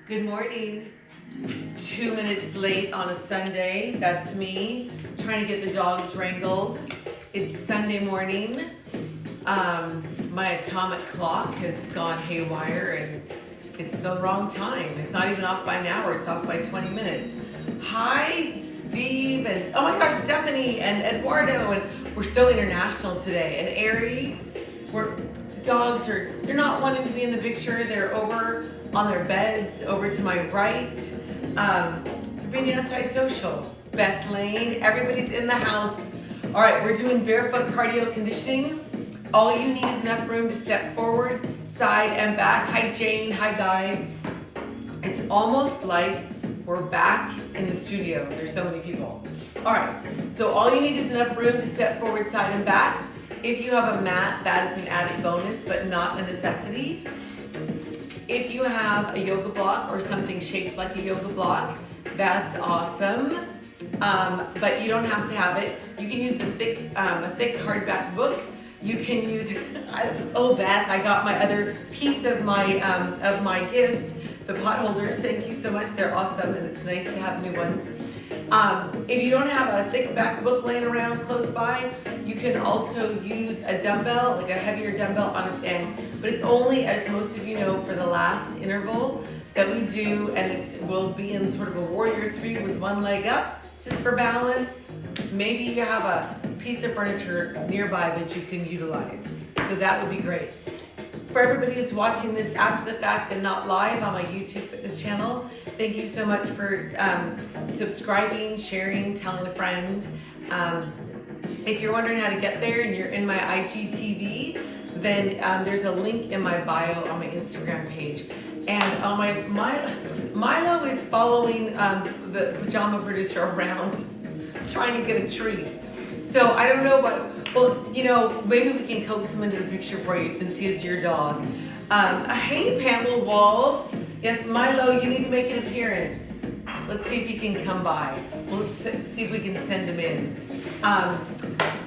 Good morning. 2 minutes late on a Sunday. That's me trying to get the dogs wrangled. It's Sunday morning. My atomic clock has gone haywire and it's the wrong time. It's not even off by an hour, it's off by 20 minutes. Hi, Steve, and oh my gosh, Stephanie and Eduardo. And we're so international today. And Ari, they're not wanting to be in the picture. They're over on their beds, over to my right. They're being antisocial. Beth Lane, everybody's in the house. All right, we're doing barefoot cardio conditioning. All you need is enough room to step forward, side and back. Hi Jane, hi Guy. It's almost like we're back in the studio. There's so many people. All right, so all you need is enough room to step forward, side and back. If you have a mat, that is an added bonus, but not a necessity. If you have a yoga block or something shaped like a yoga block, that's awesome. But you don't have to have it. You can use a thick hardback book. You can use, oh Beth, I got my other piece of my gift, the pot holders. Thank you so much. They're awesome and it's nice to have new ones. If you don't have a thick back book laying around close by, you can also use a dumbbell, like a heavier dumbbell on a stand. But it's only, as most of you know, for the last interval that we do, and it will be in sort of a warrior three with one leg up, just for balance. Maybe you have a piece of furniture nearby that you can utilize. So that would be great. For everybody who's watching this after the fact and not live on my YouTube fitness channel, thank you so much for subscribing, sharing, telling a friend. If you're wondering how to get there and you're in my IGTV, then there's a link in my bio on my Instagram page. And Milo is following the pajama producer around trying to get a treat. So I don't know what, well, you know, maybe we can coax him into the picture for you since he is your dog. Hey, Pamela Walls. Yes, Milo, you need to make an appearance. Let's see if he can come by. Let's see if we can send him in.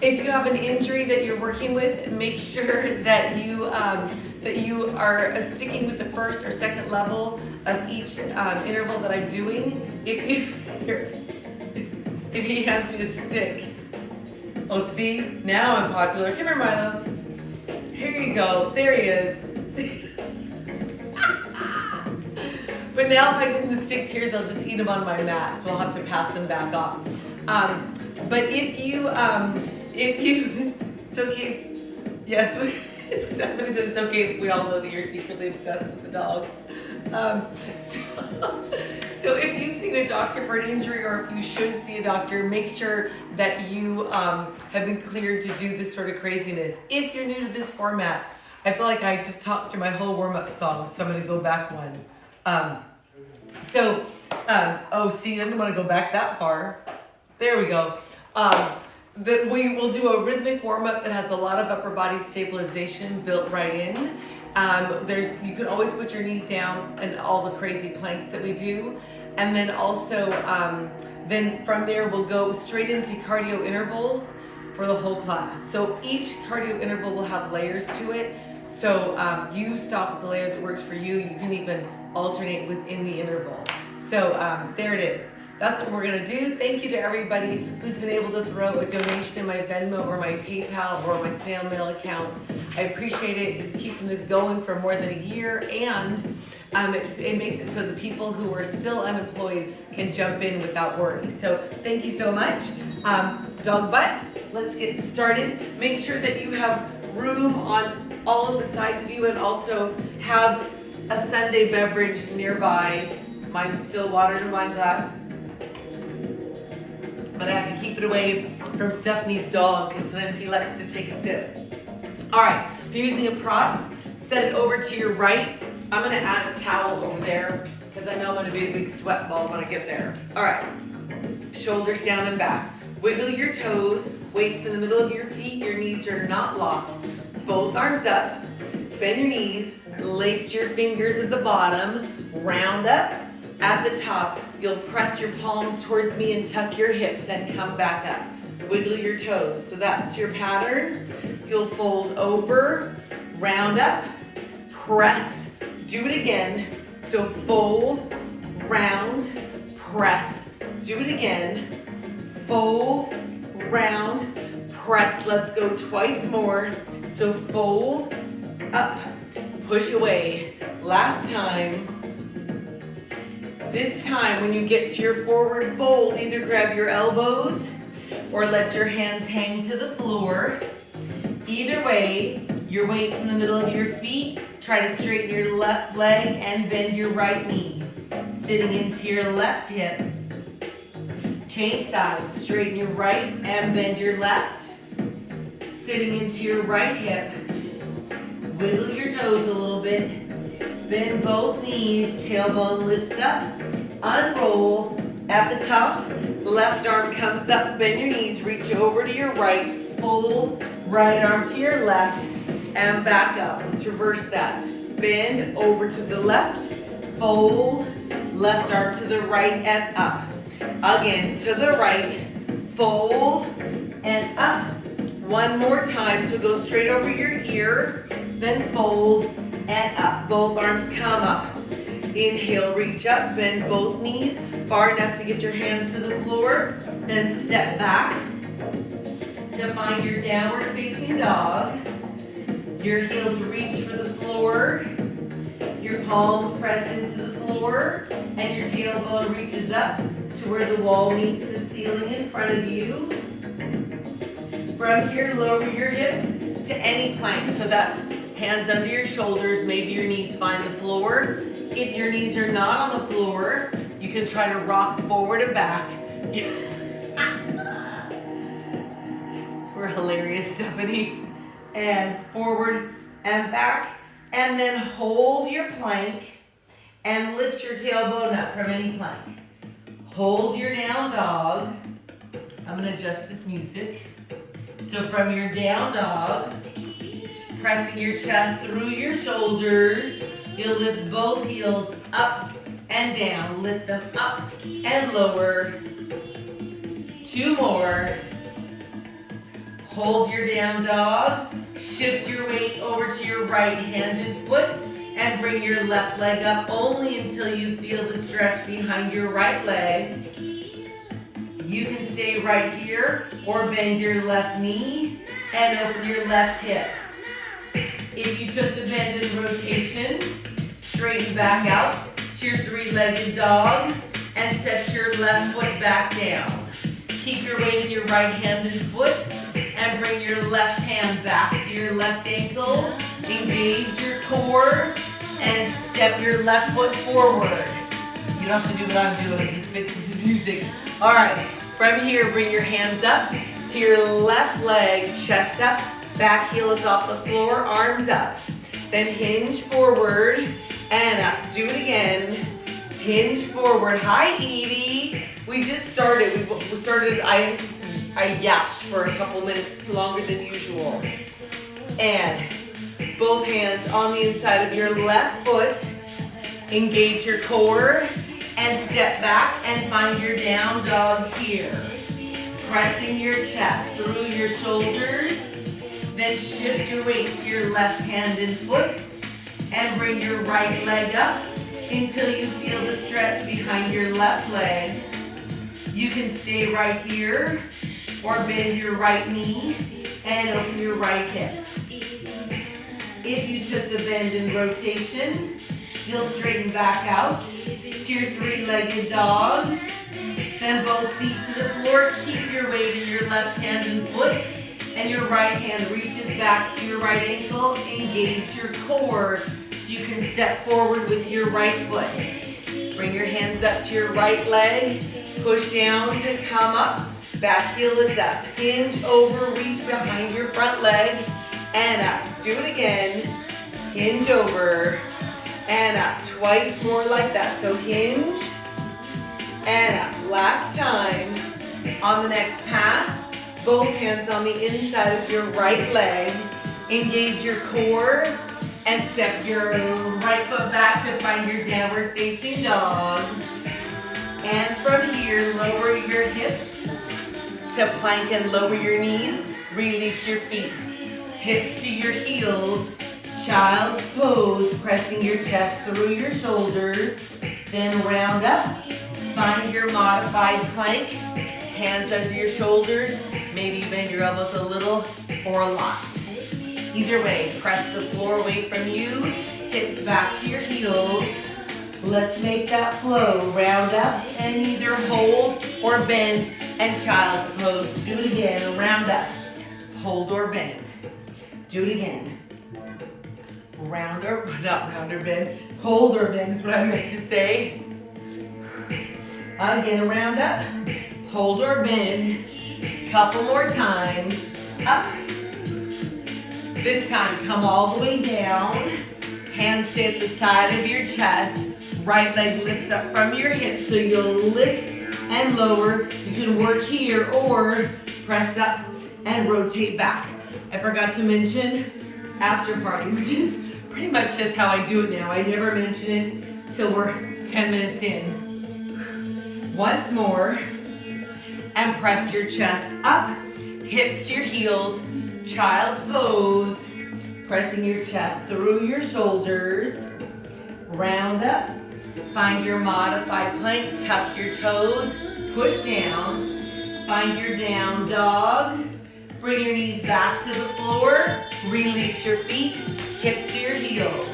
If you have an injury that you're working with, make sure that you are sticking with the first or second level of each interval that I'm doing. If he hands me a stick. Oh, see? Now I'm popular. Come here, Milo. Here you go. There he is. See? But now if I give him the sticks here, they'll just eat them on my mat, so I'll have to pass them back off. But if you, it's okay. Yes, Stephanie said it's okay if we all know that you're secretly obsessed with the dog. So if you've seen a doctor for an injury or if you should see a doctor, make sure that you have been cleared to do this sort of craziness. If you're new to this format, I feel like I just talked through my whole warm-up song, so I'm going to go back one. Oh, see, I didn't want to go back that far. There we go. We will do a rhythmic warm-up that has a lot of upper body stabilization built right in. You can always put your knees down and all the crazy planks that we do. And then also, then from there we'll go straight into cardio intervals for the whole class. So each cardio interval will have layers to it. So you stop at the layer that works for you. You can even alternate within the interval. So there it is. That's what we're gonna do. Thank you to everybody who's been able to throw a donation in my Venmo or my PayPal or my snail mail account. I appreciate it. It's keeping this going for more than a year, and it makes it so the people who are still unemployed can jump in without worry. So thank you so much. Dog butt, let's get started. Make sure that you have room on all of the sides of you and also have a Sunday beverage nearby. Mine's still water in my glass. But I have to keep it away from Stephanie's dog because sometimes he likes to take a sip. All right, if you're using a prop, set it over to your right. I'm gonna add a towel over there because I know I'm gonna be a big sweat ball when I get there. All right, shoulders down and back. Wiggle your toes, weights in the middle of your feet, your knees are not locked. Both arms up, bend your knees, lace your fingers at the bottom, round up. At the top, you'll press your palms towards me and tuck your hips and come back up. Wiggle your toes. So that's your pattern. You'll fold over, round up, press, do it again, So fold, round, press. Do it again. Fold, round, press. Let's go twice more. So fold, up, push away. Last time. This time when you get to your forward fold, either grab your elbows or let your hands hang to the floor. Either way, your weight's in the middle of your feet. Try to straighten your left leg and bend your right knee. Sitting into your left hip. Change sides. Straighten your right and bend your left. Sitting into your right hip. Wiggle your toes a little bit. Bend both knees. Tailbone lifts up. Unroll. At the top, left arm comes up. Bend your knees. Reach over to your right. Fold. Right arm to your left. And back up. Let's reverse that. Bend over to the left. Fold. Left arm to the right and up. Again, to the right. Fold and up. One more time. So go straight over your ear. Then fold and up. Both arms come up. Inhale, reach up. Bend both knees far enough to get your hands to the floor. Then step back to find your downward facing dog. Your heels reach for the floor. Your palms press into the floor. And your tailbone reaches up to where the wall meets the ceiling in front of you. From here, lower your hips to any plank. So that's hands under your shoulders. Maybe your knees find the floor. If your knees are not on the floor, you can try to rock forward and back. We're hilarious, Stephanie. And forward and back. And then hold your plank and lift your tailbone up from any plank. Hold your down dog. I'm going to adjust this music. So from your down dog, pressing your chest through your shoulders, you'll lift both heels up and down. Lift them up and lower. Two more. Hold your down dog. Shift your weight over to your right-handed foot and bring your left leg up only until you feel the stretch behind your right leg. You can stay right here or bend your left knee and open your left hip. If you took the bend and rotation, straighten back out to your three-legged dog and set your left foot back down. Keep your weight in your right-handed foot and bring your left hand back to your left ankle. Engage your core and step your left foot forward. You don't have to do what I'm doing, I'm just fixing the music. All right, from here, bring your hands up to your left leg, chest up, back heel is off the floor, arms up. Then hinge forward and up. Do it again. Hinge forward. Hi, Edie. We just started. We started, I yapped for a couple minutes longer than usual. And both hands on the inside of your left foot. Engage your core and step back and find your down dog here. Pressing your chest through your shoulders. Then shift your weight to your left hand and foot and bring your right leg up until you feel the stretch behind your left leg. You can stay right here or bend your right knee and open your right hip. If you took the bend and rotation, you'll straighten back out to your three-legged dog. Then both feet to the floor. Keep your weight in your left hand and foot. And your right hand reaches back to your right ankle. Engage your core so you can step forward with your right foot. Bring your hands up to your right leg. Push down to come up. Back heel is up. Hinge over, reach behind your front leg. And up. Do it again. Hinge over. And up. Twice more like that. So hinge. And up. Last time. On the next pass. Both hands on the inside of your right leg. Engage your core and step your right foot back to find your downward facing dog. And from here, lower your hips to plank and lower your knees. Release your feet. Hips to your heels. Child's pose, pressing your chest through your shoulders. Then round up. Find your modified plank. Hands under your shoulders. Maybe bend your elbows a little or a lot. Either way, press the floor away from you. Hips back to your heels. Let's make that flow. Round up and either hold or bend and child's pose. Do it again. Round up. Hold or bend. Do it again. Round or, not round or bend. Hold or bend is what I meant to say. Again, round up. Hold or bend. Couple more times. Up. This time, come all the way down. Hands stay at the side of your chest. Right leg lifts up from your hips, so you'll lift and lower. You can work here or press up and rotate back. I forgot to mention after party, which is pretty much just how I do it now. I never mention it till we're 10 minutes in. Once more, and press your chest up, hips to your heels, child's pose, pressing your chest through your shoulders. Round up. Find your modified plank, tuck your toes, push down. Find your down dog. Bring your knees back to the floor. Release your feet, hips to your heels.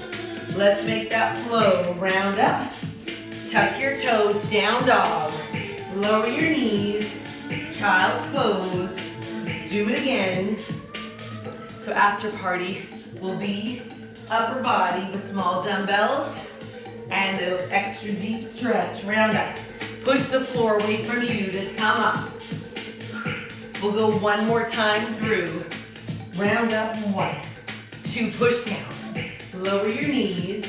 Let's make that flow. Round up. Tuck your toes, down dog. Lower your knees, child's pose. Do it again. So after party will be upper body with small dumbbells. And an extra deep stretch. Round up. Push the floor away from you to come up. We'll go one more time through. Round up. 1, 2, push down. Lower your knees.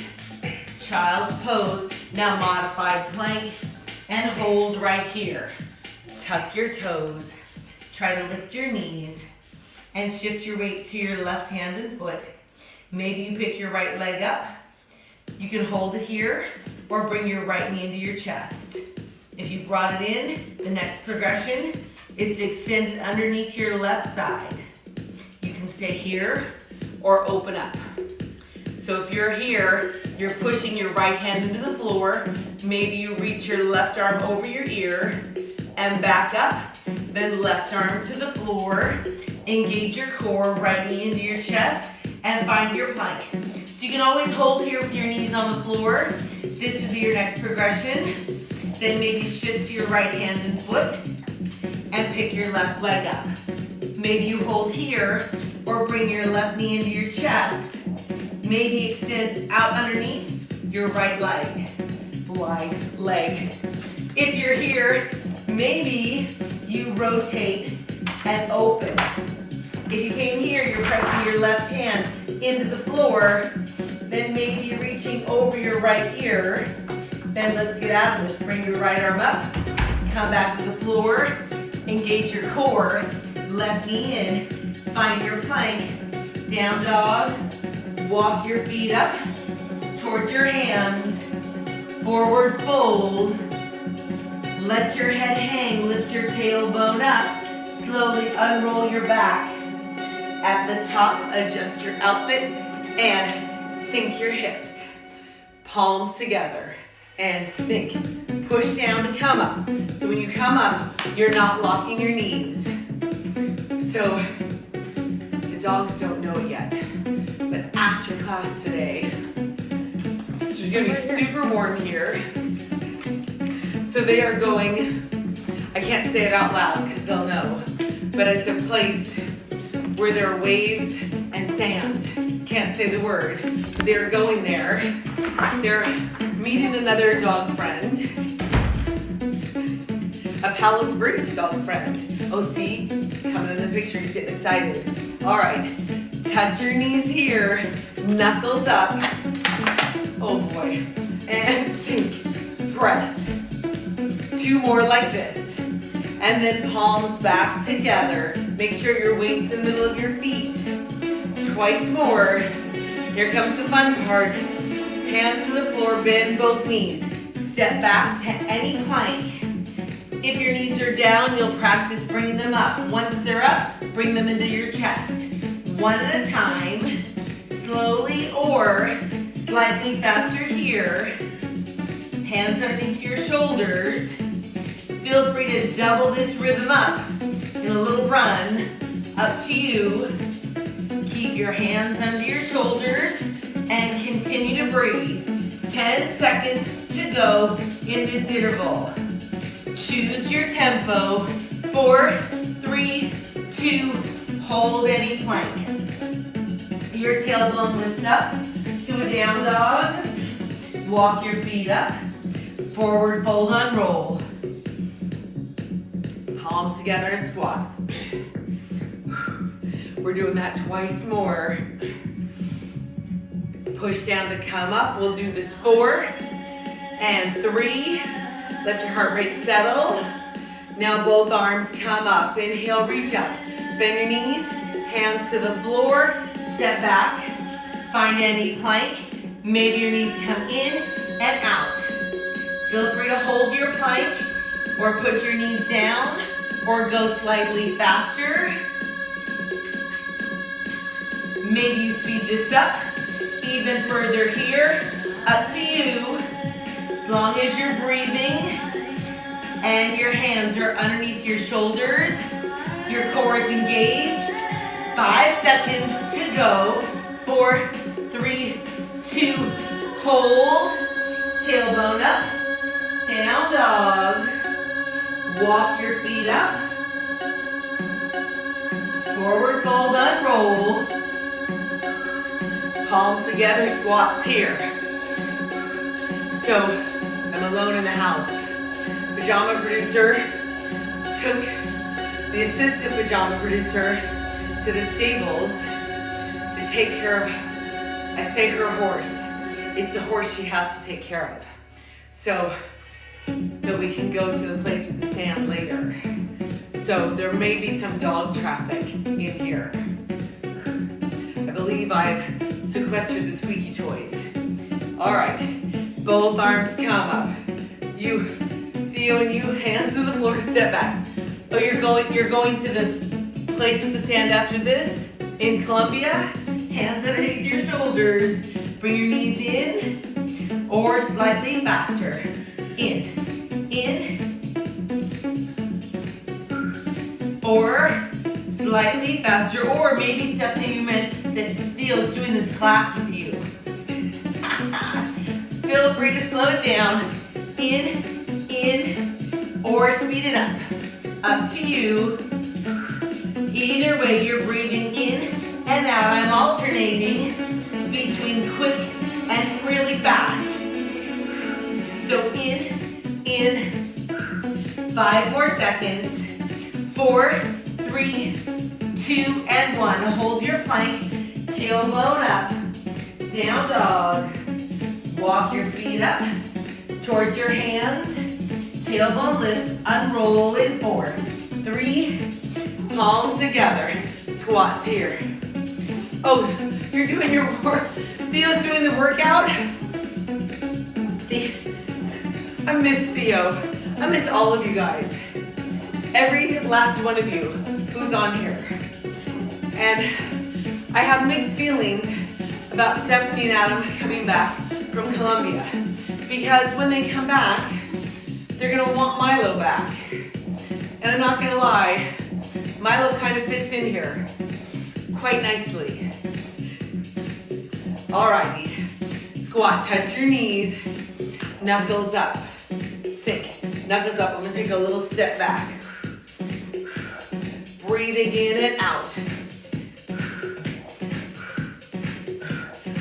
Child's pose. Now modified plank and hold right here. Tuck your toes. Try to lift your knees and shift your weight to your left hand and foot. Maybe you pick your right leg up. You can hold it here or bring your right knee into your chest. If you brought it in, the next progression is to extend it underneath your left side. You can stay here or open up. So if you're here, you're pushing your right hand into the floor. Maybe you reach your left arm over your ear and back up. Then left arm to the floor. Engage your core, right knee into your chest, and find your plank. So you can always hold here with your knees on the floor. This would be your next progression. Then maybe shift to your right hand and foot and pick your left leg up. Maybe you hold here or bring your left knee into your chest. Maybe extend out underneath your right leg. If you're here, maybe you rotate and open. If you came here, you're pressing your left hand into the floor, then maybe you're reaching over your right ear. Then let's get out of this. Bring your right arm up, come back to the floor, engage your core, left knee in, find your plank, down dog, walk your feet up towards your hands, forward fold, let your head hang, lift your tailbone up, slowly unroll your back. At the top, adjust your outfit and sink your hips. Palms together and sink. Push down to come up. So when you come up, you're not locking your knees. So the dogs don't know it yet, but after class today, it's gonna be super warm here. So they are going, I can't say it out loud because they'll know, but it's a place where there are waves and sand. Can't say the word. They're going there. They're meeting another dog friend. A Palos Verdes dog friend. Oh, see? Coming in the picture, he's getting excited. All right. Touch your knees here. Knuckles up. Oh boy. And sink. Press. 2 more like this. And then palms back together. Make sure your weight's in the middle of your feet. Twice more. Here comes the fun part. Hands to the floor, bend both knees. Step back to any plank. If your knees are down, you'll practice bringing them up. Once they're up, bring them into your chest. One at a time. slowly or slightly faster here. Hands underneath your shoulders. Feel free to double this rhythm up in a little run. Up to you. Keep your hands under your shoulders and continue to breathe. 10 seconds to go in this interval. Choose your tempo. 4, 3, 2, hold any plank. Your tailbone lifts up to a down dog. Walk your feet up. Forward fold, unroll. Palms together and squats. We're doing that twice more. Push down to come up. We'll do this 4 and 3. Let your heart rate settle. Now both arms come up. Inhale, reach up. Bend your knees, hands to the floor. Step back. Find any plank. Maybe your knees come in and out. Feel free to hold your plank or put your knees down or go slightly faster. Maybe you speed this up even further here. Up to you. As long as you're breathing and your hands are underneath your shoulders, your core is engaged. 5 seconds to go. 4, 3, 2, hold. Tailbone up. Down dog. Walk your feet up. Forward fold, unroll. Palms together, squats here. So, I'm alone in the house. Pajama producer took the assistant pajama producer to the stables to take care of, I say her horse. It's the horse she has to take care of. So that we can go to the place with the sand later. So there may be some dog traffic in here. I believe I've sequestered the squeaky toys. All right, both arms come up. You, Theo and you, hands to the floor, step back. Oh, you're going to the place with the sand after this in Columbia. Hands underneath your shoulders. Bring your knees in or slightly faster. In, or slightly faster, or maybe Stephanie, you meant that Theo's doing this class with you. Feel free to slow it down. In, or speed it up. Up to you. Either way, you're breathing in and out. I'm alternating between quick and really fast. So in, 5 more seconds. 4, 3, 2, and 1. Hold your plank. Tailbone up. Down dog. Walk your feet up towards your hands. Tailbone lifts. Unroll in 4, 3, palms together. Squats here. Oh, you're doing your work. Theo's doing the workout. I miss Theo. I miss all of you guys. Every last one of you who's on here. And I have mixed feelings about Stephanie and Adam coming back from Columbia. Because when they come back, they're gonna want Milo back. And I'm not gonna lie, Milo kind of fits in here quite nicely. Alrighty, squat, touch your knees, knuckles up, sink, knuckles up. I'm gonna take a little step back. Breathing in and out.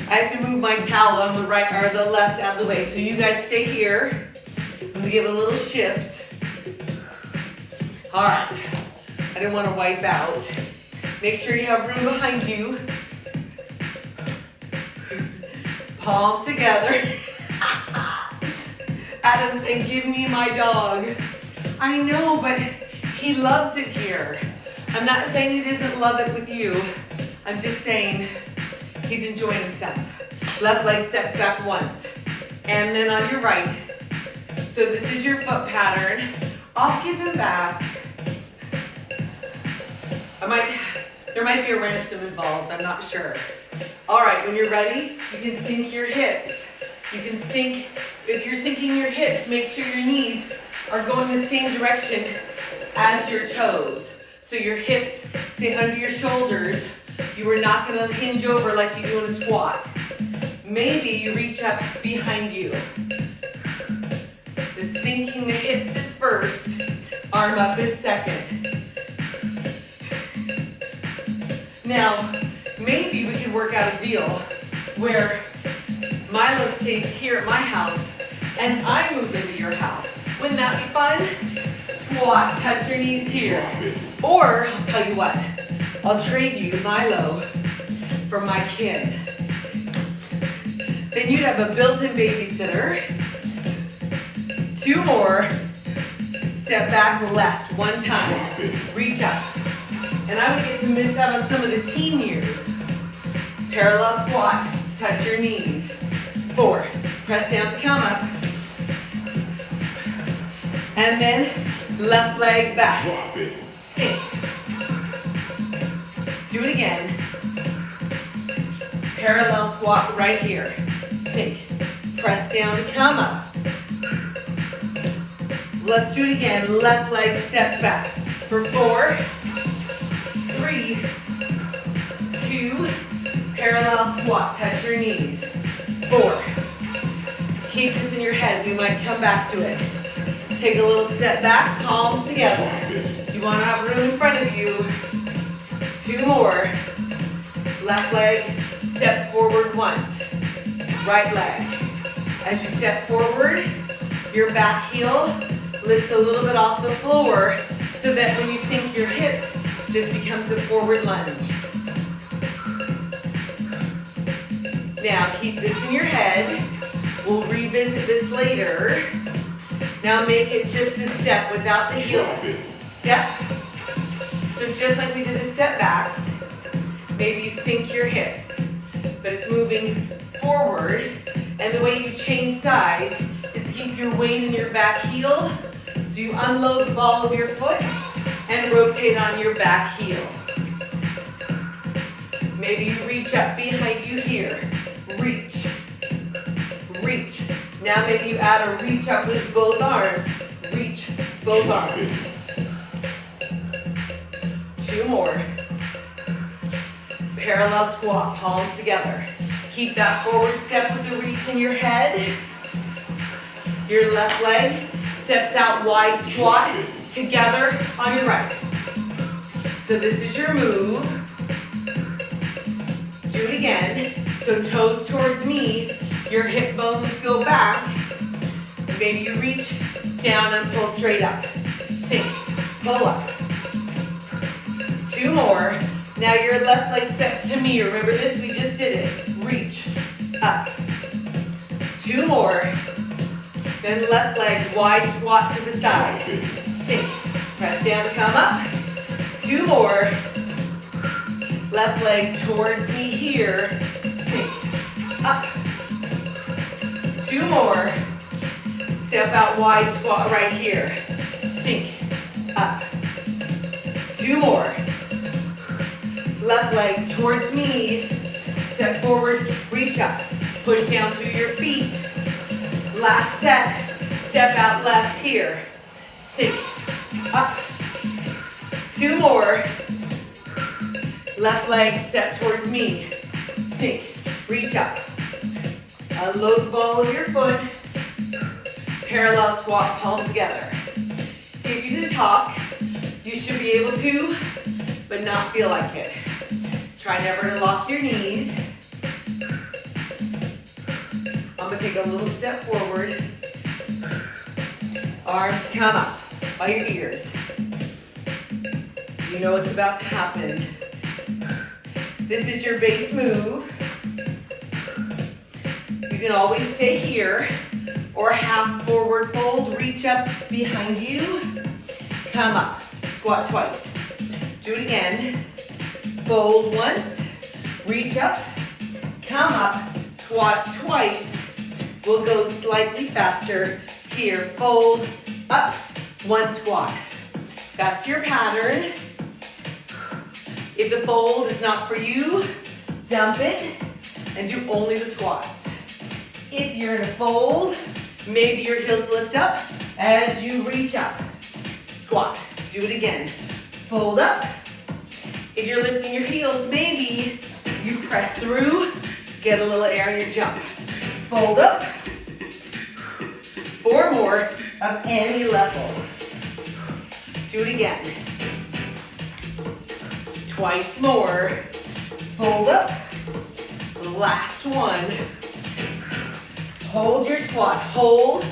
I have to move my towel on the right or the left out of the way. So you guys stay here. I'm gonna give it a little shift. All right, I didn't want to wipe out. Make sure you have room behind you. Palms together. Adam's saying, give me my dog. I know, but he loves it here. I'm not saying he doesn't love it with you. I'm just saying he's enjoying himself. Left leg steps back once. And then on your right. So this is your foot pattern. I'll give him back. There might be a ransom involved, I'm not sure. All right, when you're ready, you can sink your hips. You can sink, if you're sinking your hips, make sure your knees are going the same direction as your toes. So your hips stay under your shoulders. You are not gonna hinge over like you do in a squat. Maybe you reach up behind you. The sinking the hips is first, arm up is second. Now, maybe we can work out a deal where Milo stays here at my house and I move into your house. Wouldn't that be fun? Squat, touch your knees here. Or, I'll tell you what, I'll trade you Milo for my kid. Then you'd have a built-in babysitter. 2 more. Step back left, 1 time. Reach up. And I would get to miss out on some of the teen years. Parallel squat, touch your knees. 4, press down to come up. And then left leg back. Sink. Do it again. Parallel squat right here. Sink. Press down to come up. Let's do it again. Left leg steps back. For 4, 3, 2, parallel squat. Touch your knees. 4. Keep this in your head. We might come back to it. Take a little step back, palms together. You want to have room in front of you. 2 more. Left leg steps forward once. Right leg. As you step forward, your back heel lifts a little bit off the floor so that when you sink your hips, it just becomes a forward lunge. Now keep this in your head. We'll revisit this later. Now make it just a step without the heel. Step. So just like we did the step backs, maybe you sink your hips, but it's moving forward. And the way you change sides is to keep your weight in your back heel. So you unload the ball of your foot and rotate on your back heel. Maybe you reach up behind you here. Reach. Reach. Now maybe you add a reach up with both arms. Reach both arms. 2 more. Parallel squat, palms together. Keep that forward step with the reach in your head. Your left leg steps out wide squat together on your right. So this is your move. Do it again. So toes towards me. Your hip bones go back. Maybe you reach down and pull straight up. Sink. Pull up. 2 more. Now your left leg steps to me. Remember this? We just did it. Reach. Up. 2 more. Then left leg wide squat to the side. Sink. Press down to come up. 2 more. Left leg towards me here. Sink. Up. 2 more. Step out wide squat right here. Sink. Up. 2 more. Left leg towards me. Step forward, reach up. Push down through your feet. Last set. Step out left here. Sink. Up. 2 more. Left leg step towards me. Sink. Reach up. Unload the ball of your foot. Parallel squat, palms together. See if you can talk. You should be able to, but not feel like it. Try never to lock your knees. I'm gonna take a little step forward. Arms come up by your ears. You know what's about to happen. This is your base move. You can always stay here or half forward fold, reach up behind you, come up, squat twice. Do it again. Fold once, reach up, come up, squat twice. We'll go slightly faster. Here, fold, up, 1 squat. That's your pattern. If the fold is not for you, dump it. and do only the squats. If you're in a fold, maybe your heels lift up as you reach up. Squat. Do it again. Fold up. If you're lifting your heels, maybe you press through, get a little air in your jump. Fold up. 4 more of any level. Do it again. Twice more. Fold up. Last one. Hold your squat. Hold.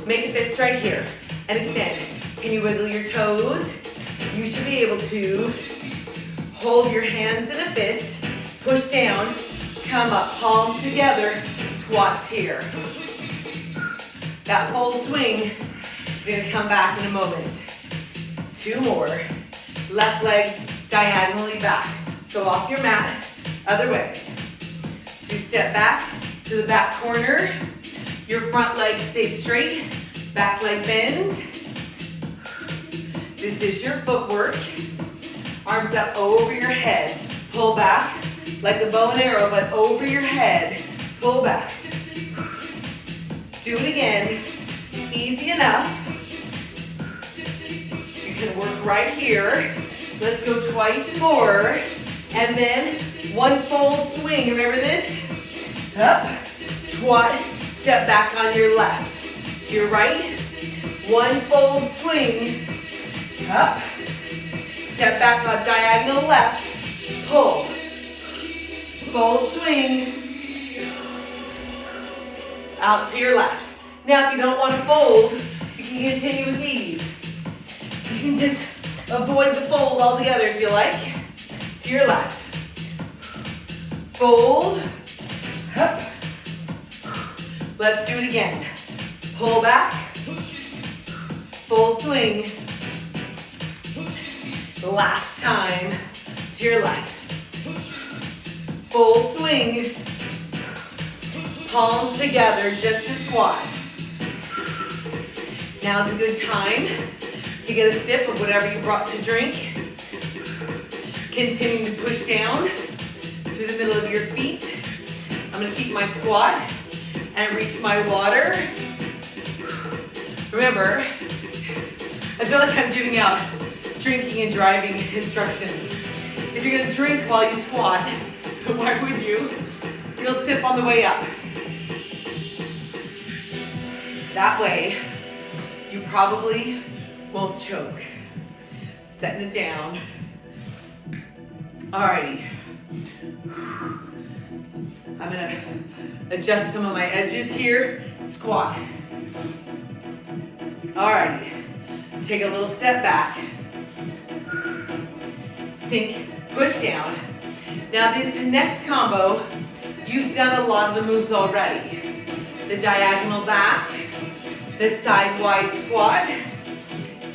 Make a fist right here. And extend. Can you wiggle your toes? You should be able to hold your hands in a fist. Push down. Come up. Palms together. Squats here. That full swing is going to come back in a moment. 2 more. Left leg diagonally back. So off your mat, other way. So you step back to the back corner. Your front leg stays straight. Back leg bends. This is your footwork. Arms up over your head. Pull back like a bow and arrow, but over your head. Pull back. Do it again. Easy enough. You can work right here. Let's go twice more. And then 1 fold swing. Remember this? Up. Squat. Step back on your left. To your right. 1 fold swing. Up. Step back on diagonal left. Pull. Fold swing. Out to your left. Now if you don't want to fold, you can continue with these. You can just avoid the fold altogether if you like. To your left. Fold. Up. Let's do it again. Pull back. Fold swing. Last time. To your left. Fold swing. Palms together just to squat. Now's a good time to get a sip of whatever you brought to drink. Continue to push down through the middle of your feet. I'm going to keep my squat and reach my water. Remember, I feel like I'm giving out drinking and driving instructions. If you're going to drink while you squat, why would you? You'll sip on the way up. That way, you probably won't choke. Setting it down. Alrighty. I'm gonna adjust some of my edges here. Squat. Alrighty. Take a little step back. Sink, push down. Now this next combo, you've done a lot of the moves already. The diagonal back, the side wide squat.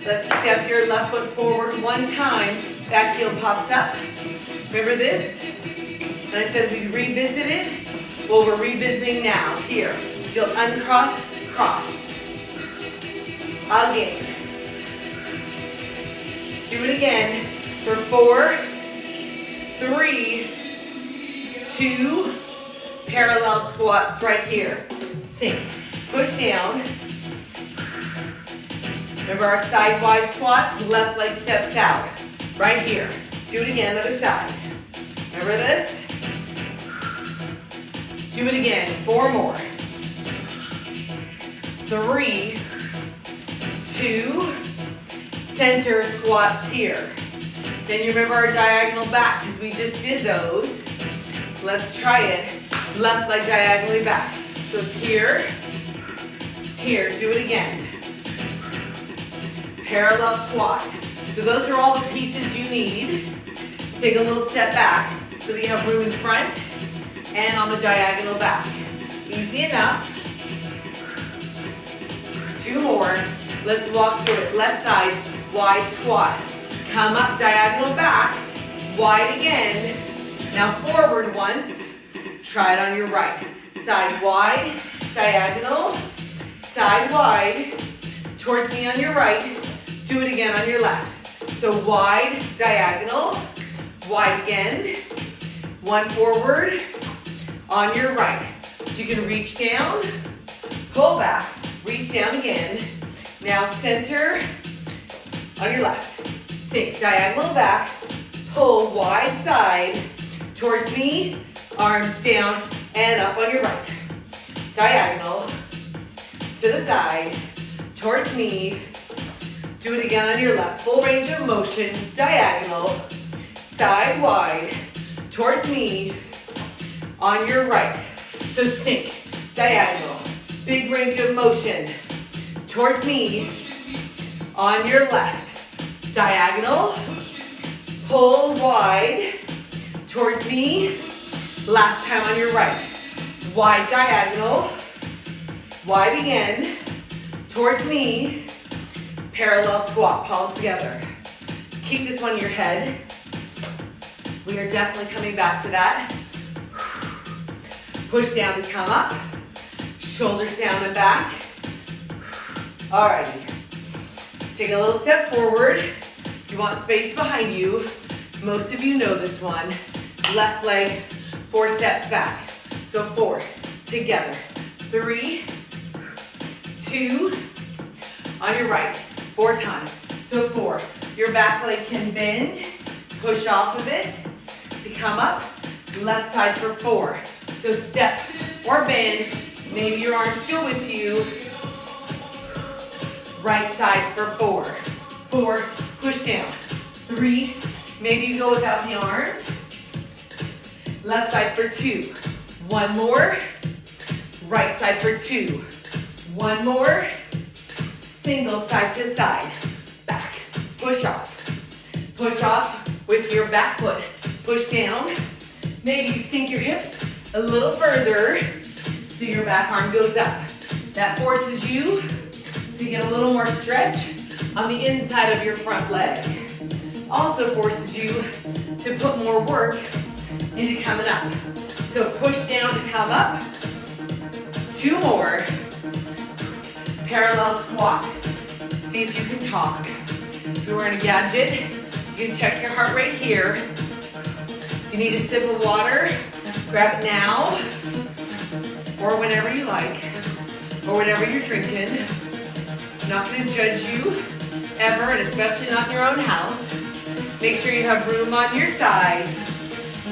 Let's step your left foot forward 1 time. Back heel pops up. Remember this? And I said we'd revisit it. Well, we're revisiting now. Here. So you'll uncross, cross. Again. Do it again for 4, 3, 2, parallel squats right here. Sink. Push down. Remember our side wide squat, left leg steps out. Right here. Do it again, other side. Remember this? Do it again, 4 more. 3, 2, center squats here. Then you remember our diagonal back, because we just did those. Let's try it. Left leg diagonally back. So it's here, here, do it again. Parallel squat. So those are all the pieces you need. Take a little step back so that you have room in front and on the diagonal back. Easy enough. 2 more. Let's walk through it. Left side, wide squat. Come up, diagonal back, wide again. Now forward once. Try it on your right. Side wide, diagonal, side wide. Towards me on your right. Do it again on your left. So wide, diagonal, wide again. 1 forward, on your right. So you can reach down, pull back, reach down again. Now center on your left. Sink, diagonal back, pull wide side towards me, arms down and up on your right. Diagonal to the side, towards me. Do it again on your left. Full range of motion, diagonal, side wide, towards me, on your right. So sink, diagonal, big range of motion, towards me, on your left. Diagonal, pull wide, towards me, last time on your right. Wide diagonal, wide again, towards me, parallel squat, palms together. Keep this one in your head. We are definitely coming back to that. Push down to come up, shoulders down and back. Alrighty. Take a little step forward. You want space behind you. Most of you know this one. Left leg, 4 steps back. So 4, together. 3, 2, on your right, 4 times. So 4, your back leg can bend, push off of it to come up. Left side for 4. So step or bend, maybe your arms go with you. Right side for 4. 4, push down. 3, maybe you go without the arms. Left side for 2. 1 more. Right side for 2. 1 more. Single side to side. Back. Push off. Push off with your back foot. Push down. Maybe you sink your hips a little further so your back arm goes up. That forces you to get a little more stretch on the inside of your front leg. Also forces you to put more work into coming up. So push down to come up. 2 more. Parallel squat. See if you can talk. If you're wearing a gadget, you can check your heart rate here. If you need a sip of water, grab it now, or whenever you like, or whatever you're drinking. I'm not going to judge you, ever, and especially not in your own house. Make sure you have room on your side.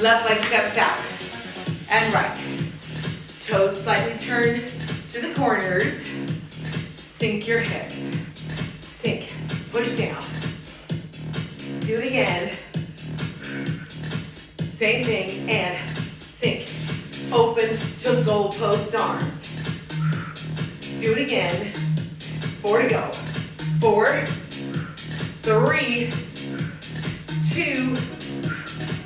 Left leg steps out, and right. Toes slightly turned to the corners. Sink your hips. Sink, push down. Do it again. Same thing, and sink. Open to goalpost arms. Do it again. 4 to go. 4, 3, 2,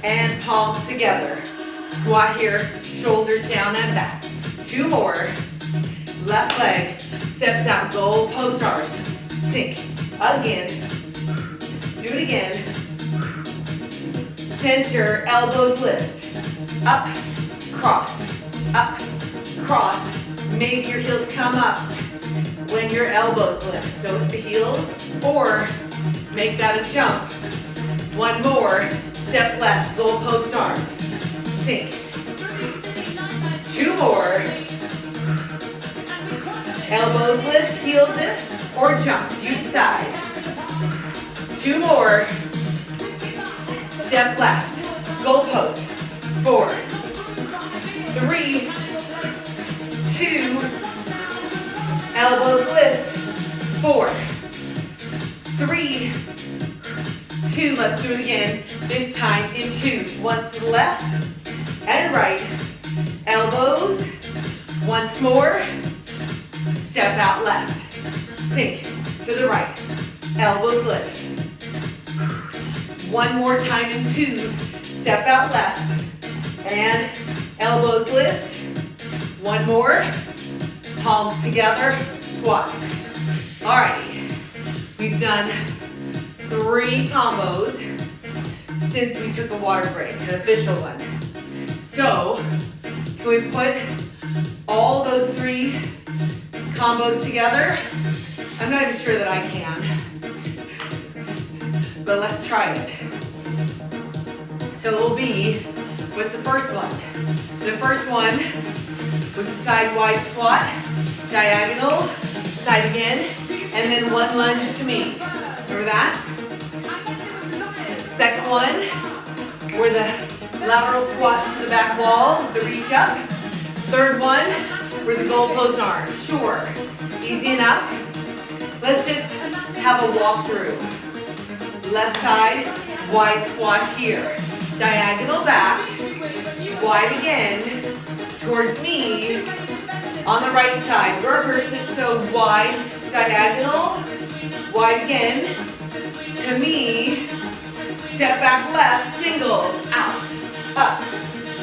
and palms together. Squat here, shoulders down and back. 2 more. Left leg steps out, goalpost arms. Sink. Again. Do it again. Center, elbows lift. Up, cross. Up, cross. Maybe your heels come up when your elbows lift. So with the heels, or make that a jump. 1 more. Step left, goalpost arms. Sink. 2 more. Elbows lift, heels lift, or jump. You decide. 2 more. Step left, goalpost. 4, 3, 2, elbows lift. 4, 3, 2. Let's do it again. This time in 2. Once to the left and right. Elbows. Once more. Step out left. Sink to the right. Elbows lift. 1 more time in 2. Step out left. And elbows lift. 1 more. Palms together. Squat. Alrighty. We've done 3 combos since we took a water break, an official one. So, can we put all those 3 combos together? I'm not even sure that I can, but let's try it. So it'll be, what's the first one? the first one was a side wide squat, diagonal, side again, and then one lunge to me. Remember that? Second one were the lateral squats to the back wall, the reach up. Third one were the goalpost arms. Sure, easy enough. Let's just have a walk through. Left side, wide squat here. Diagonal back, wide again, towards me. On the right side, we're a person, so wide, diagonal, wide again, to me. Step back left, singles, out, up,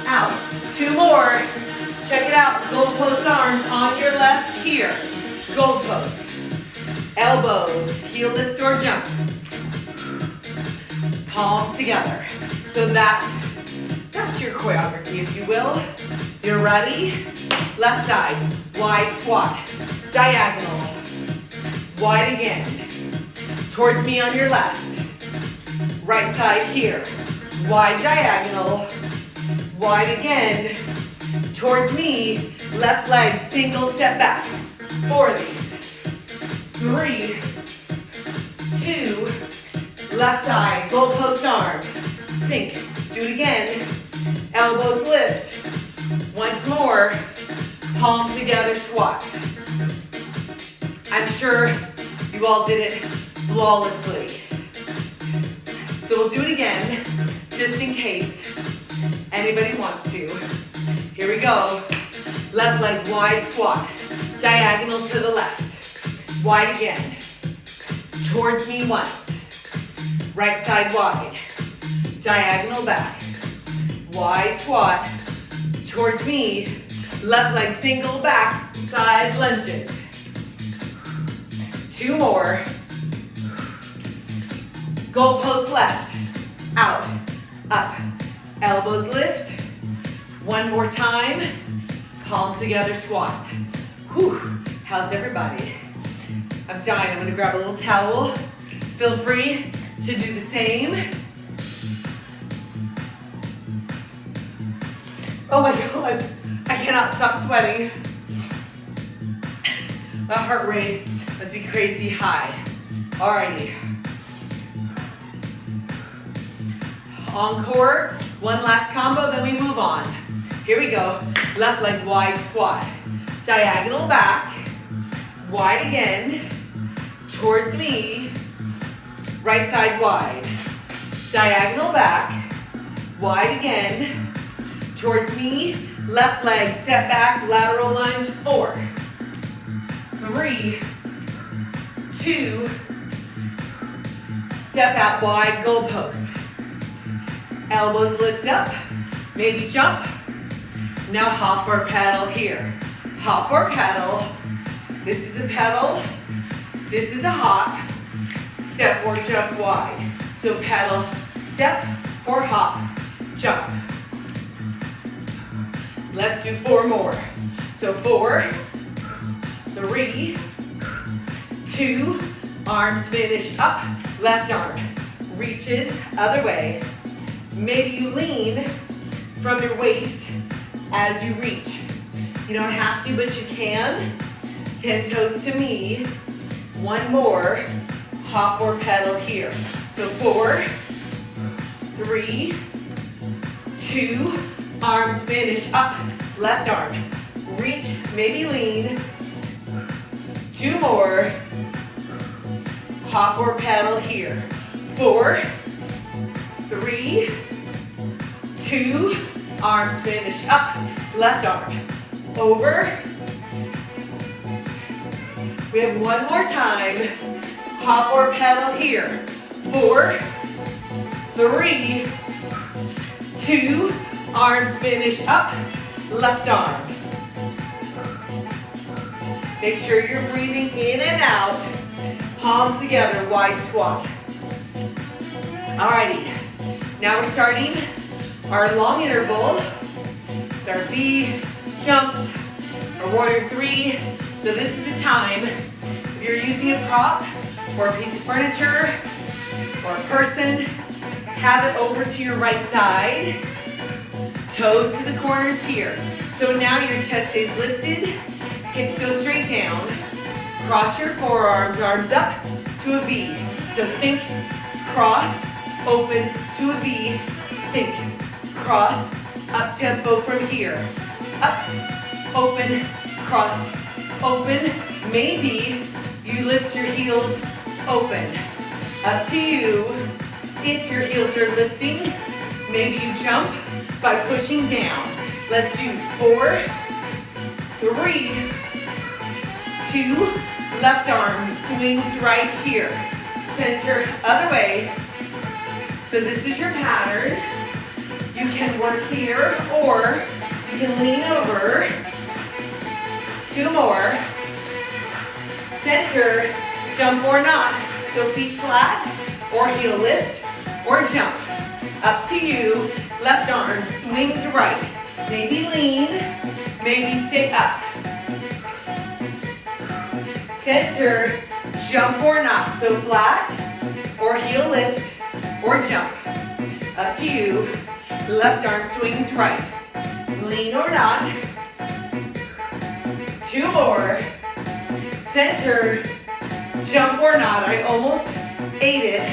out. Two more. Check it out, goalpost arms on your left here. Goalpost. Elbows, heel lift or jump. Palms together. So that's your choreography, if you will. You're ready? Left side, wide squat. Diagonal. Wide again. Towards me on your left. Right side here. Wide diagonal. Wide again. Towards me. Left leg, single step back. 4 of these. 3, 2, left side, goalpost arms. Sink. Do it again. Elbows lift. Once more. Palms together, squat. I'm sure you all did it flawlessly. So we'll do it again, just in case anybody wants to. Here we go. Left leg wide squat. Diagonal to the left. Wide again. Towards me once. Right side wide. Diagonal back. Wide squat. Towards me. Left leg single back. Side lunges. 2 more. Goalpost left. Out. Up. Elbows lift. 1 more time. Palms together, squat. Whew. How's everybody? I'm dying. I'm going to grab a little towel. Feel free to do the same. Oh my God. I cannot stop sweating. My heart rate must be crazy high. Alrighty. Encore. One last combo, then we move on. Here we go. Left leg wide squat. Diagonal back. Wide again. Towards me. Right side wide. Diagonal back. Wide again. Towards me. Left leg, step back, lateral lunge. 4, 3, 2. Step out wide, goalpost. Elbows lift up. Maybe jump. Now hop or pedal here. Hop or pedal. This is a pedal. This is a hop. Step or jump wide. So pedal, step or hop, jump. Let's do 4 more. So 4, 3, 2, arms finish up, left arm. Reaches, other way. Maybe you lean from your waist as you reach. You don't have to, but you can. 10 toes to me. 1 more, hop or pedal here. So 4, 3, 2, arms finish up, left arm. Reach, maybe lean. 2 more, hop or pedal here. 4, 3, 2, arms finish up, left arm. Over. We have 1 more time. Hop or pedal here. 4, 3, 2, arms finish up, left arm. Make sure you're breathing in and out. Palms together, wide squat. Alrighty, now we're starting our long interval. With our V jumps, our warrior 3. So this is the time, if you're using a prop or a piece of furniture or a person, have it over to your right side. Toes to the corners here. So now your chest stays lifted, hips go straight down. Cross your forearms, arms up to a V. So sink, cross, open to a V, sink, cross, up tempo from here. Up, open, cross, open. Maybe you lift your heels open. Up to you. If your heels are lifting, maybe you jump by pushing down. Let's do 4, 3, 2, left arm swings right here. Center, other way. So this is your pattern. You can work here or you can lean over. 2 more. Center, jump or not. So feet flat or heel lift or jump. Up to you. Left arm swings right. Maybe lean, maybe stay up. Center, jump or not. So flat or heel lift or jump. Up to you. Left arm swings right. Lean or not. 2 more. Center, jump or not. I almost ate it.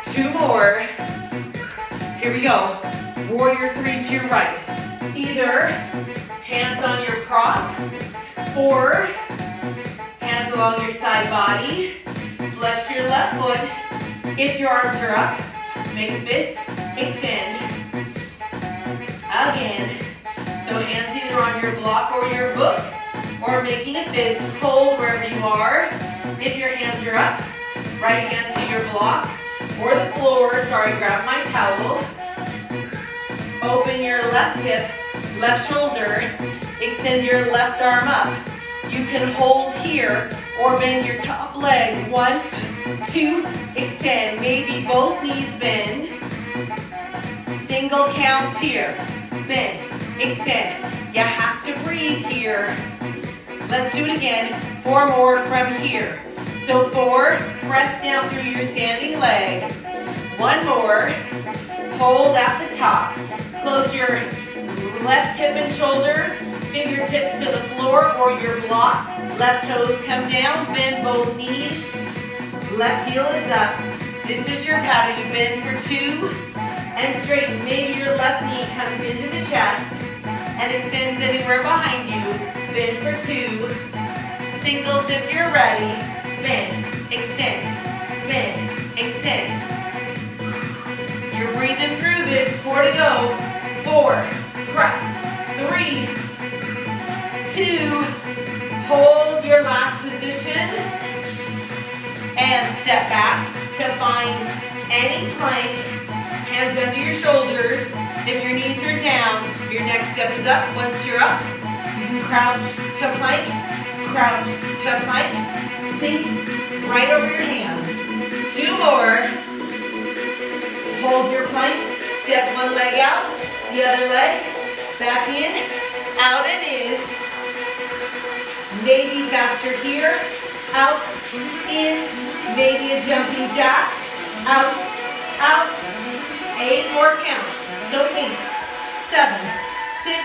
2 more. Here we go. Warrior 3 to your right. Either hands on your prop or hands along your side body. Flex your left foot. If your arms are up, make a fist, extend. Again. So hands either on your block or your book, or making a fist, hold wherever you are. If your hands are up, right hand to your block or the floor. Sorry, grab my towel. Open your left hip, left shoulder. Extend your left arm up. You can hold here or bend your top leg. 1, 2, extend. Maybe both knees bend. Single count here. Bend, extend. You have to breathe here. Let's do it again. 4 more from here. So 4, press down through your standing leg. 1 more. Hold at the top. Close your left hip and shoulder. Fingertips to the floor or your block. Left toes come down. Bend both knees. Left heel is up. This is your pattern. You bend for 2 and straighten. Maybe your left knee comes into the chest and extends anywhere behind you. Bend for 2. Singles if you're ready. Bend, extend, bend, extend. You're breathing through this. 4 to go. 4, press. 3, 2, hold your last position. And step back to find any plank. Hands under your shoulders. If your knees are down, your next step is up. Once you're up, you can crouch to plank, crouch to plank, sink right over your hands. 2 more. Hold your plank, step one leg out, the other leg, back in, out and in. Maybe faster here, out, in, maybe a jumping jack, out, out. 8 more counts, no kinks. 7, 6,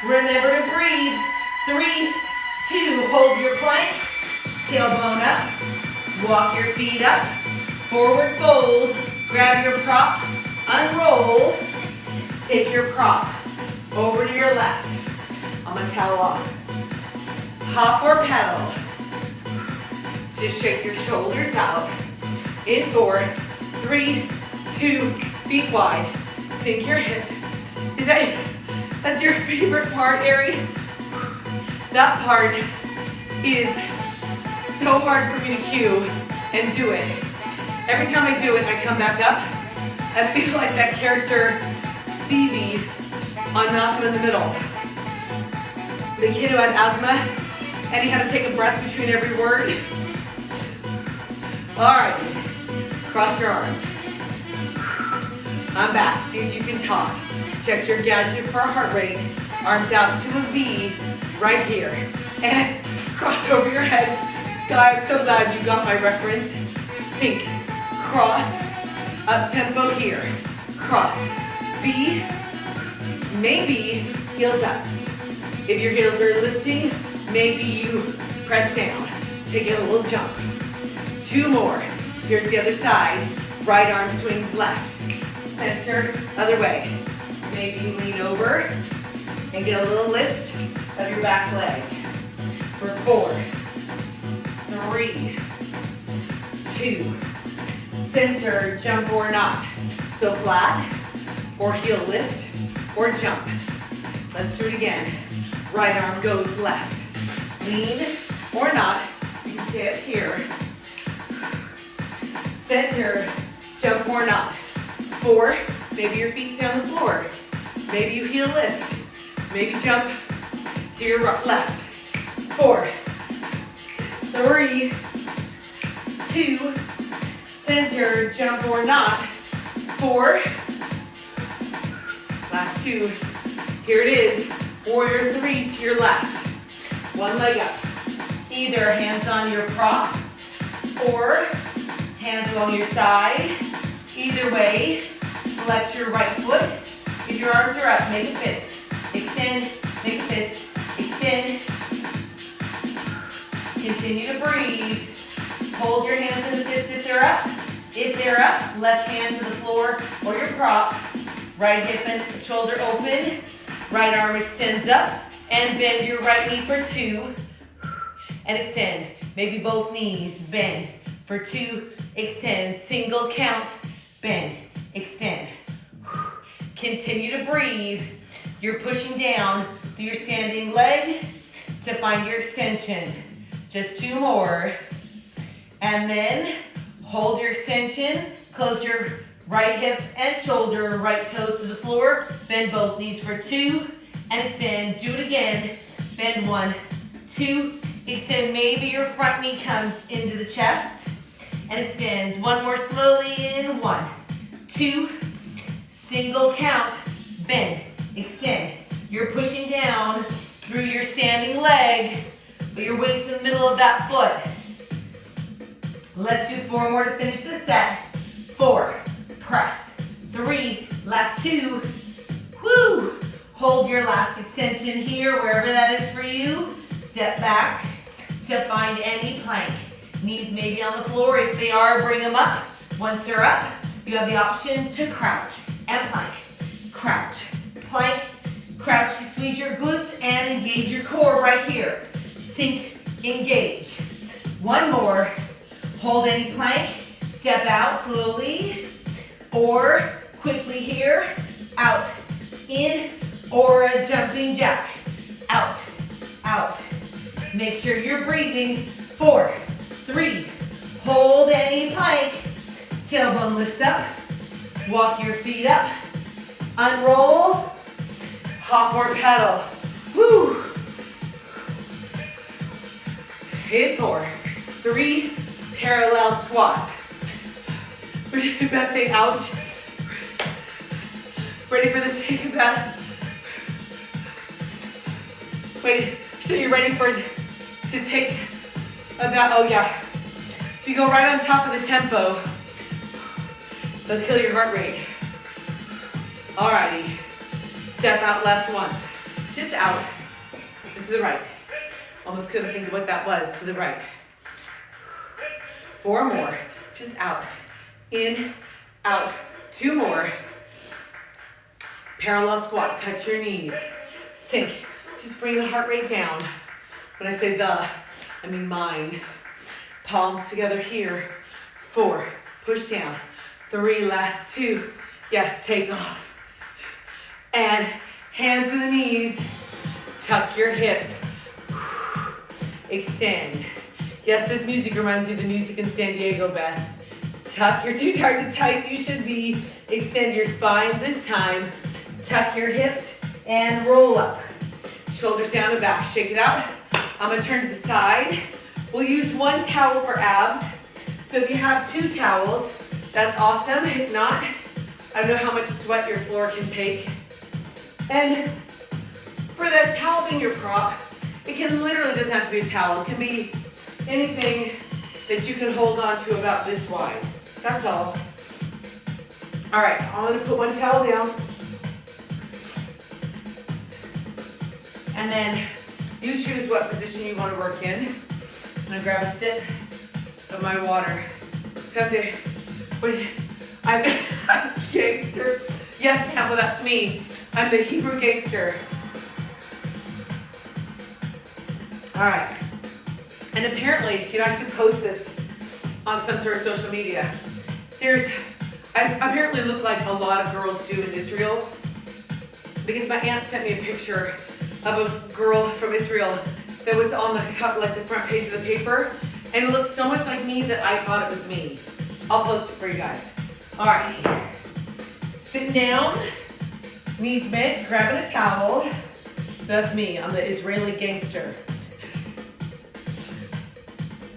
remember to breathe. 3, 2, hold your plank, tailbone up, walk your feet up, forward fold, grab your prop, unroll, take your prop over to your left. I'm gonna towel off. Hop or pedal. Just shake your shoulders out. In 4, 3, 2, feet wide. Sink your hips. That's your favorite part, Ari? That part is so hard for me to cue and do it. Every time I do it, I come back up. I feel like that character, Stevie, on Malcolm in the Middle. The kid who had asthma, and he had to take a breath between every word. All right, cross your arms. I'm back, see if you can talk. Check your gadget for heart rate. Arms out to a V, right here. And cross over your head. God, I'm so glad you got my reference. Sink, cross, up tempo here. Cross, V, Maybe heels up. If your heels are lifting, maybe you press down to get a little jump. 2 more. Here's the other side. Right arm swings left. Center, other way. Maybe you lean over and get a little lift of your back leg. For 4, 3, 2, center, jump or not. So flat, or heel lift, or jump. Let's do it again. Right arm goes left. Lean or not, you can stay up here. Center, jump or not. 4, maybe your feet stay on the floor. Maybe you heel lift. Maybe jump to your left. 4, 3, 2, center, jump or not. 4, last 2. Here it is. Warrior 3 to your left. 1 leg up. Either hands on your prop or hands along your side. Either way, flex your right foot. If your arms are up, make a fist. Extend, make a fist. Extend. Continue to breathe. Hold your hands in the fist if they're up. If they're up, left hand to the floor or your prop. Right hip and shoulder open. Right arm extends up. And bend your right knee for 2. And extend. Maybe both knees. Bend for 2. Extend. Single count. Bend. Extend. Continue to breathe. You're pushing down through your standing leg to find your extension. Just 2 more. And then hold your extension. Close your right hip and shoulder, right toes to the floor. Bend both knees for 2 and extend. Do it again. Bend 1, 2, extend. Maybe your front knee comes into the chest and extends. 1 more slowly in. 1, 2, single count. Bend, extend. You're pushing down through your standing leg, but your weight's in the middle of that foot. Let's do 4 more to finish the set. 4, press. 3, last 2. Woo! Hold your last extension here, wherever that is for you. Step back to find any plank. Knees may be on the floor. If they are, bring them up. Once they're up, you have the option to crouch and plank. Crouch, plank, crouch. You squeeze your glutes and engage your core right here. Sink, engage. 1 more. Hold any plank. Step out slowly or quickly here. Out, in, or a jumping jack. Out, out. Make sure you're breathing. 4, 3, hold any plank. Tailbone lifts up. Walk your feet up. Unroll. Hop or pedal. Woo. Hit 4, 3, parallel squat. Best say ouch. Ready for the take of that? Wait, so you're ready for to take of that? Oh yeah. If you go right on top of the tempo, they'll kill your heart rate. Alrighty. Step out left once. Just out and to the right. Almost couldn't think of what that was. To the right. 4 more. Just out. In, out. 2 more. Parallel squat. Touch your knees. Sink. Just bring the heart rate down. When I say the, I mean mine. Palms together here. 4. Push down. 3. Last 2. Yes, take off. And hands to the knees. Tuck your hips. Extend. Yes, this music reminds you of the music in San Diego, Beth. Tuck, you're too tight to tight, you should be. Extend your spine this time. Tuck your hips and roll up. Shoulders down and back, shake it out. I'm gonna turn to the side. We'll use 1 towel for abs. So if you have 2 towels, that's awesome. If not, I don't know how much sweat your floor can take. And for that towel being your prop, it can literally doesn't have to be a towel. It can be anything that you can hold on to about this wide. That's all. All right, I'm gonna put 1 towel down. And then you choose what position you want to work in. I'm gonna grab a sip of my water. Someday, I'm a gangster. Yes, Pamela, that's me. I'm the Hebrew gangster. All right. And apparently, I should post this on some sort of social media. I apparently look like a lot of girls do in Israel, because my aunt sent me a picture of a girl from Israel that was on the front page of the paper, and it looked so much like me that I thought it was me. I'll post it for you guys. All right, sit down, knees bent, grabbing a towel. That's me, I'm the Israeli gangster.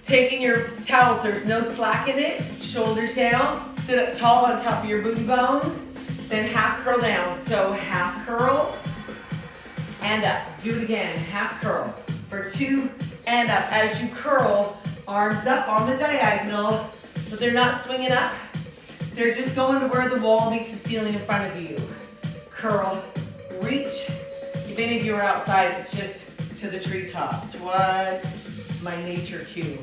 Taking your towel so there's no slack in it, shoulders down, sit up tall on top of your booty bones, then half curl down. So half curl, and up. Do it again, half curl. For 2, and up. As you curl, arms up on the diagonal, but they're not swinging up. They're just going to where the wall meets the ceiling in front of you. Curl, reach. If any of you are outside, it's just to the treetops. What? My nature cue.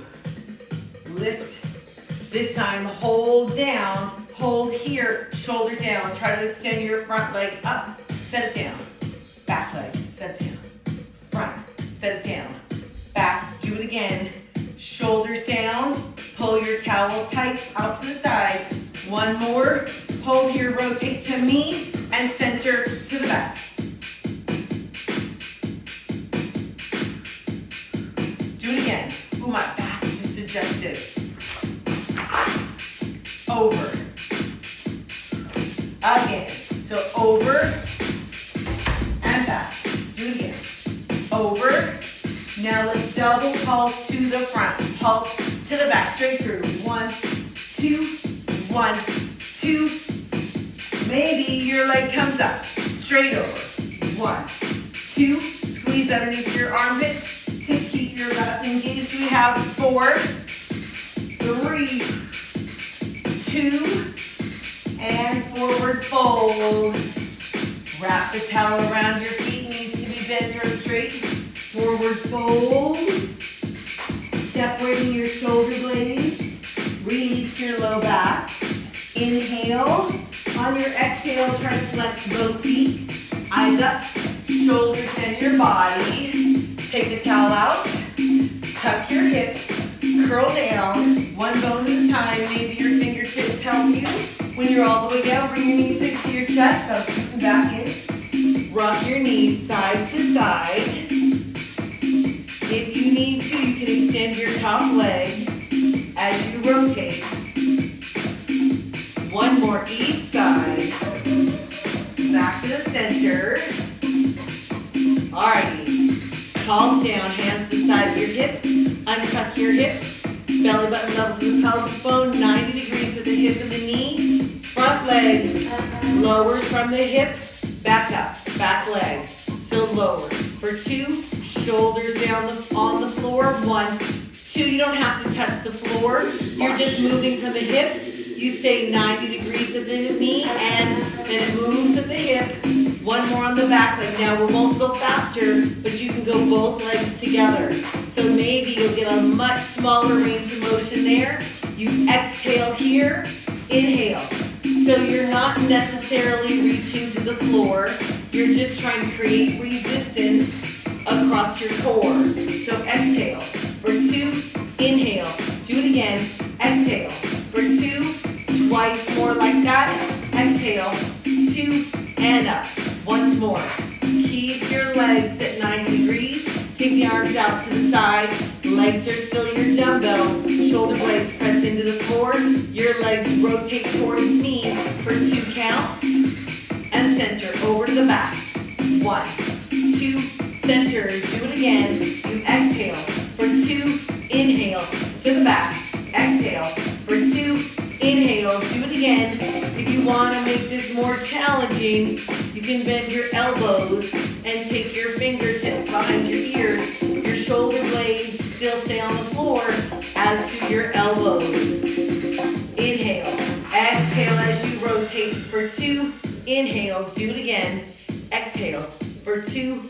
Lift. This time, hold down, hold here, shoulders down. Try to extend your front leg up, set it down. Back leg, set it down. Front, set it down. Back, do it again. Shoulders down, pull your towel tight out to the side. One more, hold here, rotate to me, and center to the back. Do it again. Ooh, my back just adjusted. Over. Again. So over and back. Do it again. Over. Now let's double pulse to the front. Pulse to the back. Straight through. 1, 2, 1, 2. Maybe your leg comes up. Straight over. 1, 2. Squeeze underneath your armpits to keep your lats engaged. We have 4, 3, 2, and forward fold. Wrap the towel around your feet, needs to be bent or straight. Forward fold. Separating your shoulder blades. Release your low back. Inhale. On your exhale, try to flex both feet. Eyes up, shoulders and your body. Take the towel out. Tuck your hips. Curl down. One bone at a time. Maybe your fingertips help you. When you're all the way down, bring your knees into your chest. So scoot back in. Rock your knees side to side. If you need to, you can extend your top leg as you rotate. One more each side. Back to the center. Alrighty. Palms down, hands to the side of your hips. Untuck your hips. Belly button level to the pelvic bone. 90 degrees at the hip of the knee. Front leg lowers from the hip. Back up. Back leg. Still lower. For 2, shoulders down on the floor. 1, 2. You don't have to touch the floor. You're just moving from the hip. You stay 90 degrees at the knee, and then it moves at the hip. One more on the back leg. Now we won't go faster, but you can go both legs together. So maybe you'll get a much smaller range of motion there. You exhale here, inhale. So you're not necessarily reaching to the floor. You're just trying to create resistance across your core. So exhale. For 2, inhale. Do it again. Exhale. For 2, twice more like that. Exhale. 2, and up. Once more. Keep your legs at 90 degrees. Take the arms out to the side. Legs are still your dumbbells. Shoulder blades pressed into the floor. Your legs rotate towards me for 2 counts. And center over to the back. 1, 2, center. Do it again. You exhale. For 2, inhale to the back. Exhale. For 2, inhale. Do it again. If you want to make this more challenging, you can bend your elbows and take your fingertips behind your ears. Your shoulder blades still stay on the floor, as do your elbows. Inhale. Exhale as you rotate. For 2, inhale. Do it again. Exhale. For 2,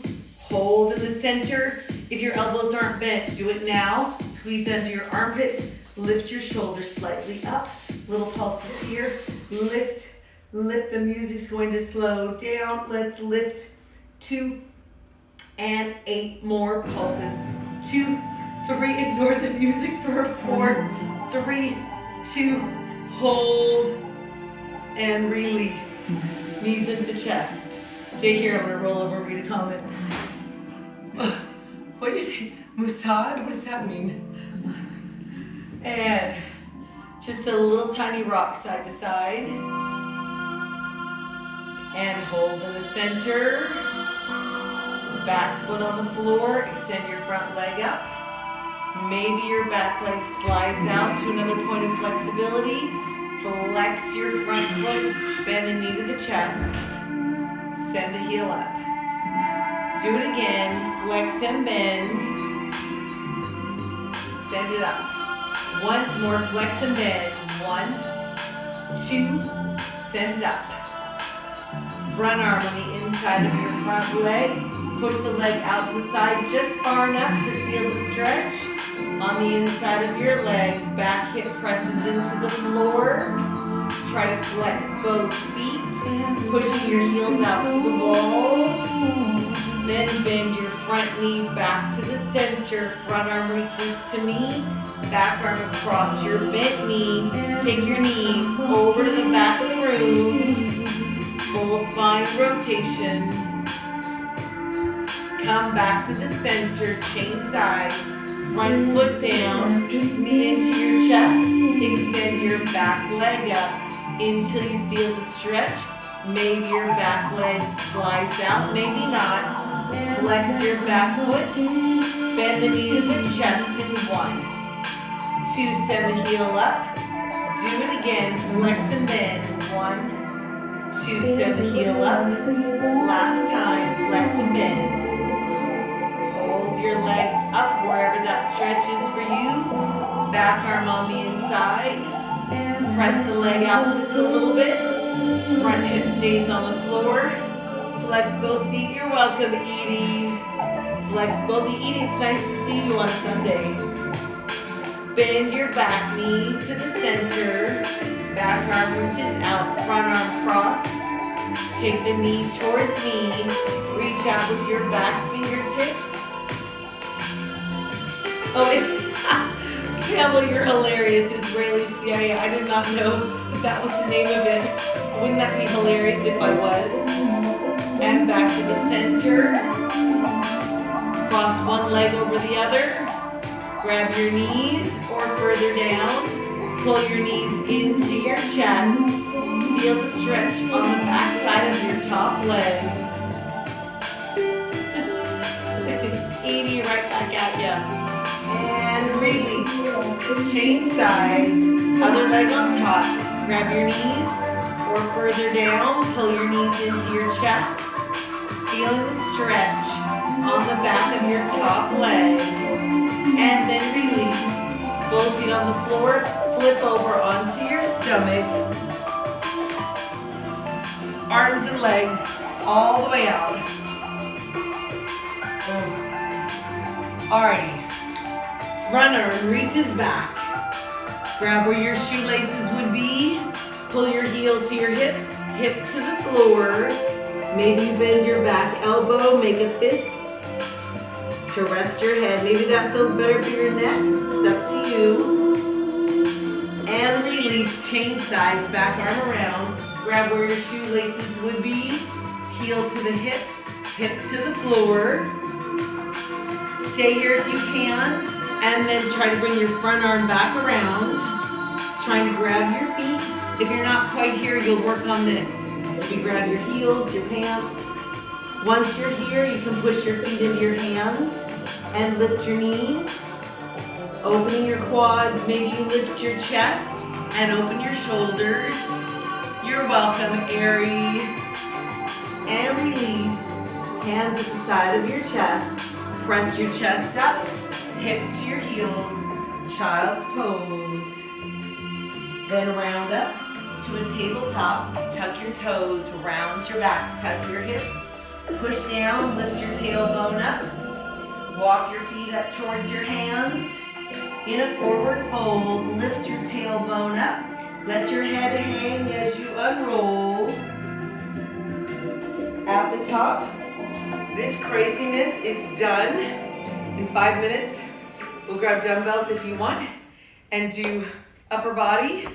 Hold in the center. If your elbows aren't bent, do it now. Squeeze under your armpits. Lift your shoulders slightly up. Little pulses here. Lift, lift. The music's going to slow down. Let's lift. 2 and 8 more pulses. 2, 3. Ignore the music for 4, 3, 2. Hold and release. Knees into the chest. Stay here. I'm going to roll over and read a comment. What do you say? Musad? What does that mean? And just a little tiny rock side to side. And hold in the center. Back foot on the floor. Extend your front leg up. Maybe your back leg slides out to another point of flexibility. Flex your front foot. Bend the knee to the chest. Send the heel up. Do it again. Flex and bend. Send it up. Once more, flex and bend. 1, 2, send it up. Front arm on the inside of your front leg. Push the leg out to the side just far enough to feel the stretch. On the inside of your leg, back hip presses into the floor. Try to flex both feet, pushing your heels out to the wall. Then bend your front knee back to the center. Front arm reaches to knee. Back arm across your bent knee. Take your knee over to the back of the room. Full spine rotation. Come back to the center. Change sides. Front foot down. Into your chest. Extend your back leg up until you feel the stretch. Maybe your back leg slides out, maybe not. Flex your back foot. Bend the knee to the chest in 1, 2, send the heel up. Do it again. Flex and bend. 1, 2, send the heel up. Last time. Flex and bend. Hold your leg up wherever that stretch is for you. Back arm on the inside. Press the leg out just a little bit. Front hip stays on the floor. Flex both feet. You're welcome, Edie. Flex both feet. Edie, it's nice to see you on Sunday. Bend your back knee to the center. Back arm reaches out. Front arm cross. Take the knee towards knee. Reach out with your back fingertips. Oh, it's Campbell, you're hilarious. Israeli CIA. I did not know that was the name of it. Wouldn't that be hilarious if I was? And back to the center. Cross one leg over the other. Grab your knees or further down. Pull your knees into your chest. Feel the stretch on the back side of your top leg. 80 right back at ya. And release. Change sides. Other leg on top. Grab your knees or further down. Pull your knees into your chest. Feeling the stretch on the back of your top leg. And then release. Both feet on the floor. Flip over onto your stomach. Arms and legs all the way out. Alrighty. Front arm reaches back. Grab where your shoelaces would be. Pull your heel to your hip. Hip to the floor. Maybe you bend your back elbow. Make a fist to rest your head. Maybe that feels better for your neck. It's up to you. And release. Change sides. Back arm around. Grab where your shoelaces would be. Heel to the hip. Hip to the floor. Stay here if you can. And then try to bring your front arm back around. Trying to grab your feet. If you're not quite here, you'll work on this. You grab your heels, your pants. Once you're here, you can push your feet into your hands and lift your knees. Opening your quads. Maybe you lift your chest and open your shoulders. You're welcome, Airy. And release. Hands at the side of your chest. Press your chest up. Hips to your heels, child's pose. Then round up to a tabletop. Tuck your toes, round your back, tuck your hips. Push down, lift your tailbone up. Walk your feet up towards your hands. In a forward fold, lift your tailbone up. Let your head hang as you unroll. At the top, this craziness is done. In 5 minutes, we'll grab dumbbells if you want and do upper body,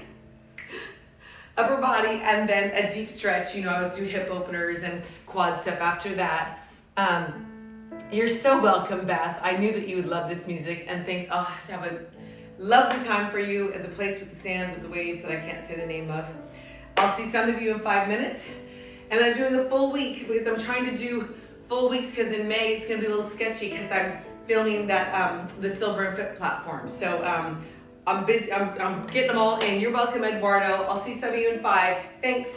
and then a deep stretch. You know, I always do hip openers and quad step after that. You're so welcome, Beth. I knew that you would love this music, and thanks. I'll have to have a lovely time for you at the place with the sand, with the waves that I can't say the name of. I'll see some of you in 5 minutes. And I'm doing a full week because I'm trying to do full weeks because in May it's going to be a little sketchy because I'm filming that the Silver and Fit platform. So I'm busy. I'm getting them all in. You're welcome, Eduardo. I'll see some of you in 5. Thanks.